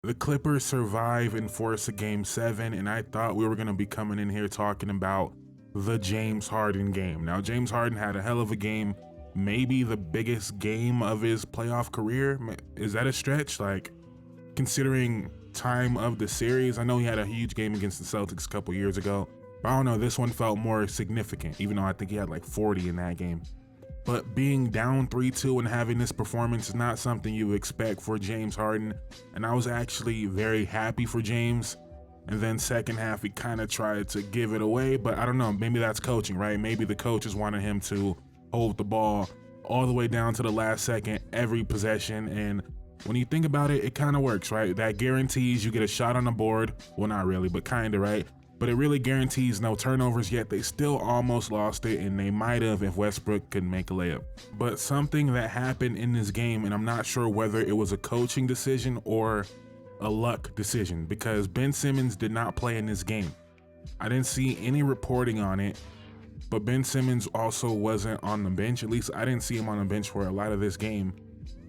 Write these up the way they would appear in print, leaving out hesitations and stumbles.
The Clippers survive and force a game 7, and I thought we were going to be coming in here talking about the James Harden game. Now, James Harden had a hell of a game, maybe the biggest game of his playoff career. Is that a stretch? Like, considering time of the series, I know he had a huge game against the Celtics a couple years ago, but I don't know, this one felt more significant, even though I think he had like 40 in that game. But being down 3-2 and having this performance is not something you expect for James Harden, and I was actually very happy for James. And then second half, he kind of tried to give it away, but I don't know, maybe that's coaching, right? Maybe the coaches wanted him to hold the ball all the way down to the last second, every possession, and when you think about it, it kind of works, right? That guarantees you get a shot on the board. Well, not really, but kind of, right? But it really guarantees no turnovers, yet they still almost lost it, and they might have if Westbrook could make a layup. But something that happened in this game, and I'm not sure whether it was a coaching decision or a luck decision, because Ben Simmons did not play in this game. I didn't see any reporting on it, but Ben Simmons also wasn't on the bench. At least I didn't see him on the bench for a lot of this game.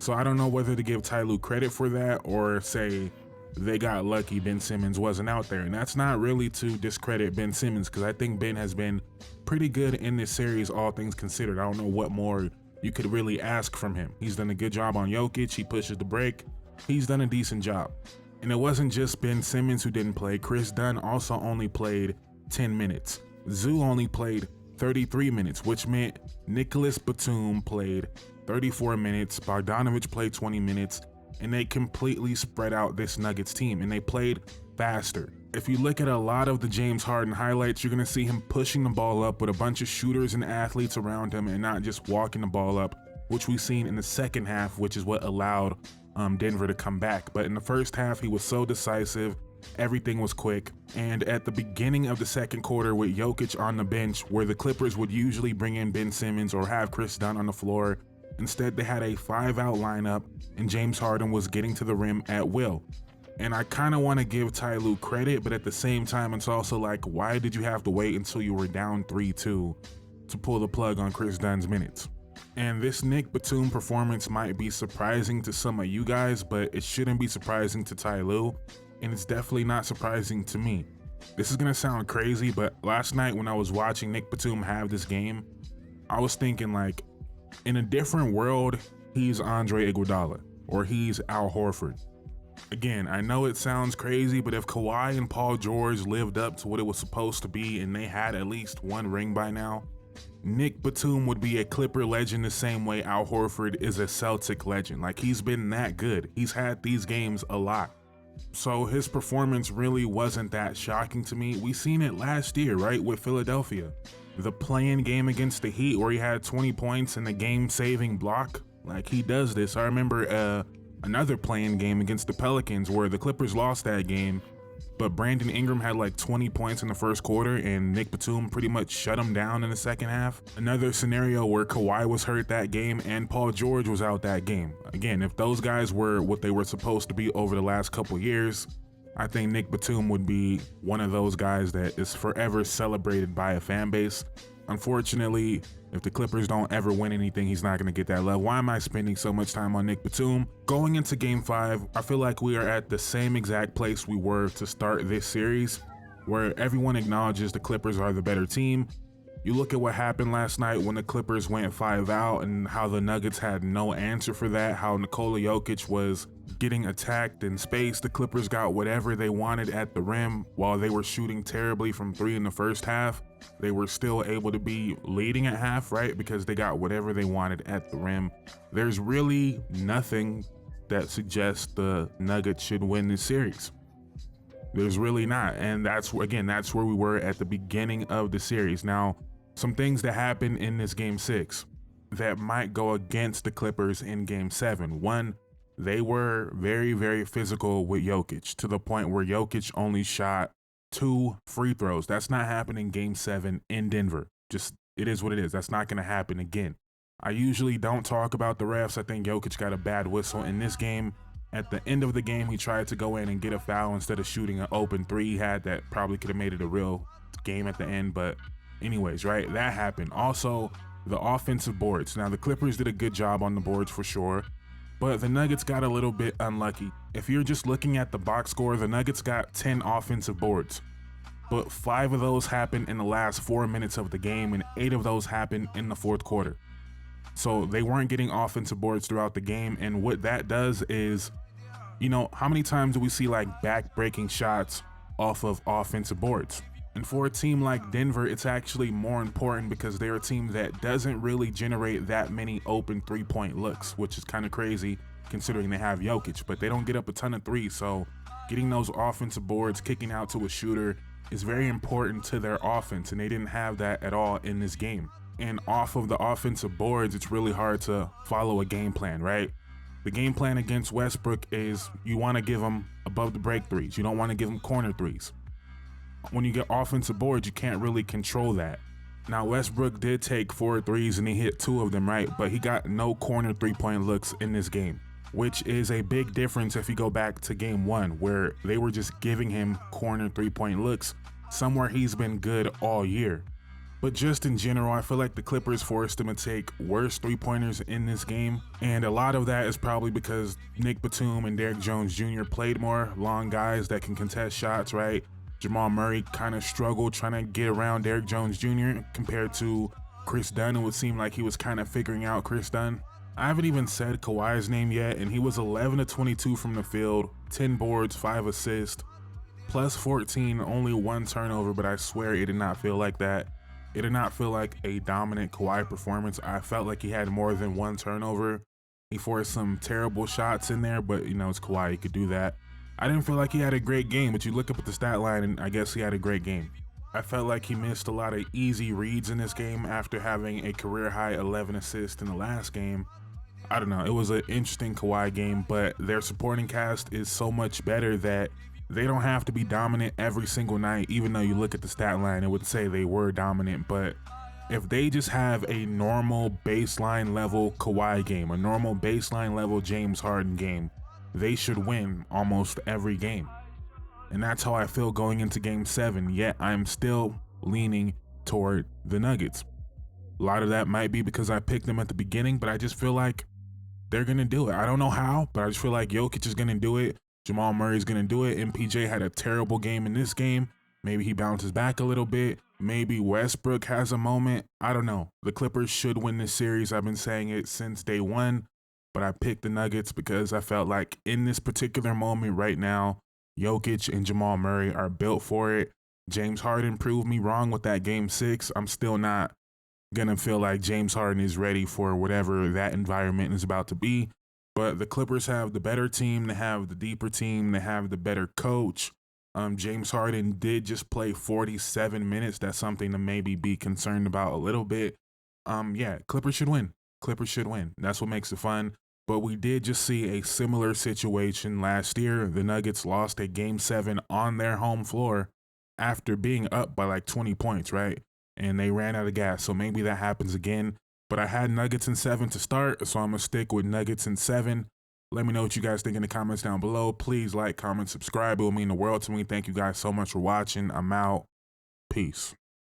So I don't know whether to give Ty Lue credit for that or say they got lucky Ben Simmons wasn't out there. And that's not really to discredit Ben Simmons, because I think Ben has been pretty good in this series, all things considered. I don't know what more you could really ask from him. He's done a good job on Jokic. He pushes the break. He's done a decent job. And it wasn't just Ben Simmons who didn't play. Chris Dunn also only played 10 minutes. Zoo only played 33 minutes, which meant Nicolas Batum played 34 minutes, Bogdanovich played 20 minutes, and they completely spread out this Nuggets team, and they played faster. If you look at a lot of the James Harden highlights, you're gonna see him pushing the ball up with a bunch of shooters and athletes around him and not just walking the ball up, which we've seen in the second half, which is what allowed Denver to come back. But in the first half, he was so decisive. Everything was quick. And at the beginning of the second quarter with Jokic on the bench, where the Clippers would usually bring in Ben Simmons or have Chris Dunn on the floor, instead they had a 5-out lineup and James Harden was getting to the rim at will. And I kind of want to give Ty Lue credit, but at the same time, it's also like, why did you have to wait until you were down 3-2 to pull the plug on Chris Dunn's minutes? And this Nick Batum performance might be surprising to some of you guys, but it shouldn't be surprising to Ty Lue, and it's definitely not surprising to me. This is gonna sound crazy, but last night when I was watching Nick Batum have this game, I was thinking, like, in a different world, he's Andre Iguodala or he's Al Horford. Again, I know it sounds crazy, but if Kawhi and Paul George lived up to what it was supposed to be and they had at least one ring by now, Nick Batum would be a Clipper legend the same way Al Horford is a Celtic legend. Like, he's been that good. He's had these games a lot. So his performance really wasn't that shocking to me. We seen it last year, right, with Philadelphia. The play-in game against the Heat where he had 20 points and the game-saving block. Like, he does this. I remember another play-in game against the Pelicans where the Clippers lost that game, but Brandon Ingram had like 20 points in the first quarter and Nick Batum pretty much shut him down in the second half. Another scenario where Kawhi was hurt that game and Paul George was out that game. Again, if those guys were what they were supposed to be over the last couple years, I think Nick Batum would be one of those guys that is forever celebrated by a fan base. Unfortunately, if the Clippers don't ever win anything, he's not going to get that love. Why am I spending so much time on Nick Batum? Going into Game 5, I feel like we are at the same exact place we were to start this series, where everyone acknowledges the Clippers are the better team. You look at what happened last night when the Clippers went 5-out and how the Nuggets had no answer for that, how Nikola Jokic was getting attacked in space. The Clippers got whatever they wanted at the rim while they were shooting terribly from 3 in the first half. They were still able to be leading at half, right? Because they got whatever they wanted at the rim. There's really nothing that suggests the Nuggets should win this series. There's really not. And that's where we were at the beginning of the series. Now, some things that happened in this Game 6 that might go against the Clippers in Game 7. One, they were very, very physical with Jokic to the point where Jokic only shot 2 free throws. That's not happening Game 7 in Denver. Just, it is what it is. That's not going to happen again. I usually don't talk about the refs. I think Jokic got a bad whistle in this game. At the end of the game, he tried to go in and get a foul instead of shooting an open 3 he had that probably could have made it a real game at the end. But anyways, right, that happened. Also, the offensive boards. Now, the Clippers did a good job on the boards for sure. But the Nuggets got a little bit unlucky. If you're just looking at the box score, the Nuggets got 10 offensive boards, but 5 of those happened in the last 4 minutes of the game, and 8 of those happened in the fourth quarter. So they weren't getting offensive boards throughout the game, and what that does is, how many times do we see like back-breaking shots off of offensive boards? And for a team like Denver, it's actually more important because they're a team that doesn't really generate that many open three-point looks, which is kind of crazy considering they have Jokic, but they don't get up a ton of threes. So getting those offensive boards, kicking out to a shooter is very important to their offense, and they didn't have that at all in this game. And off of the offensive boards, it's really hard to follow a game plan, right? The game plan against Westbrook is you want to give him above the break threes. You don't want to give him corner threes. When you get offensive boards, you can't really control that. Now, Westbrook did take 4 threes and he hit 2 of them, right? But he got no corner three-point looks in this game, which is a big difference if you go back to game 1, where they were just giving him corner three-point looks, somewhere he's been good all year. But just in general, I feel like the Clippers forced him to take worse three-pointers in this game. And a lot of that is probably because Nick Batum and Derrick Jones Jr. played more long guys that can contest shots, right? Jamal Murray kind of struggled trying to get around Derrick Jones Jr. compared to Chris Dunn. It would seem like he was kind of figuring out Chris Dunn. I haven't even said Kawhi's name yet, and he was 11 of 22 from the field, 10 boards, 5 assists, plus 14, only 1 turnover, but I swear it did not feel like that. It did not feel like a dominant Kawhi performance. I felt like he had more than 1 turnover. He forced some terrible shots in there, but it's Kawhi, he could do that. I didn't feel like he had a great game, but you look up at the stat line and I guess he had a great game. I felt like he missed a lot of easy reads in this game after having a career-high 11 assists in the last game. I don't know, it was an interesting Kawhi game, but their supporting cast is so much better that they don't have to be dominant every single night. Even though you look at the stat line, it would say they were dominant, but if they just have a normal baseline level Kawhi game, a normal baseline level James Harden game, they should win almost every game. And that's how I feel going into game 7, yet I'm still leaning toward the Nuggets. A lot of that might be because I picked them at the beginning, but I just feel like they're gonna do it. I don't know how, but I just feel like Jokic is gonna do it. Jamal Murray's gonna do it. MPJ had a terrible game in this game. Maybe he bounces back a little bit. Maybe Westbrook has a moment. I don't know. The Clippers should win this series. I've been saying it since day 1. But I picked the Nuggets because I felt like in this particular moment right now, Jokic and Jamal Murray are built for it. James Harden proved me wrong with that game 6. I'm still not going to feel like James Harden is ready for whatever that environment is about to be. But the Clippers have the better team. They have the deeper team. They have the better coach. James Harden did just play 47 minutes. That's something to maybe be concerned about a little bit. Yeah, Clippers should win. Clippers should win. That's what makes it fun. But we did just see a similar situation last year. The Nuggets lost a game 7 on their home floor after being up by like 20 points, right? And they ran out of gas. So maybe that happens again. But I had Nuggets in 7 to start, so I'm going to stick with Nuggets in 7. Let me know what you guys think in the comments down below. Please like, comment, subscribe. It will mean the world to me. Thank you guys so much for watching. I'm out. Peace.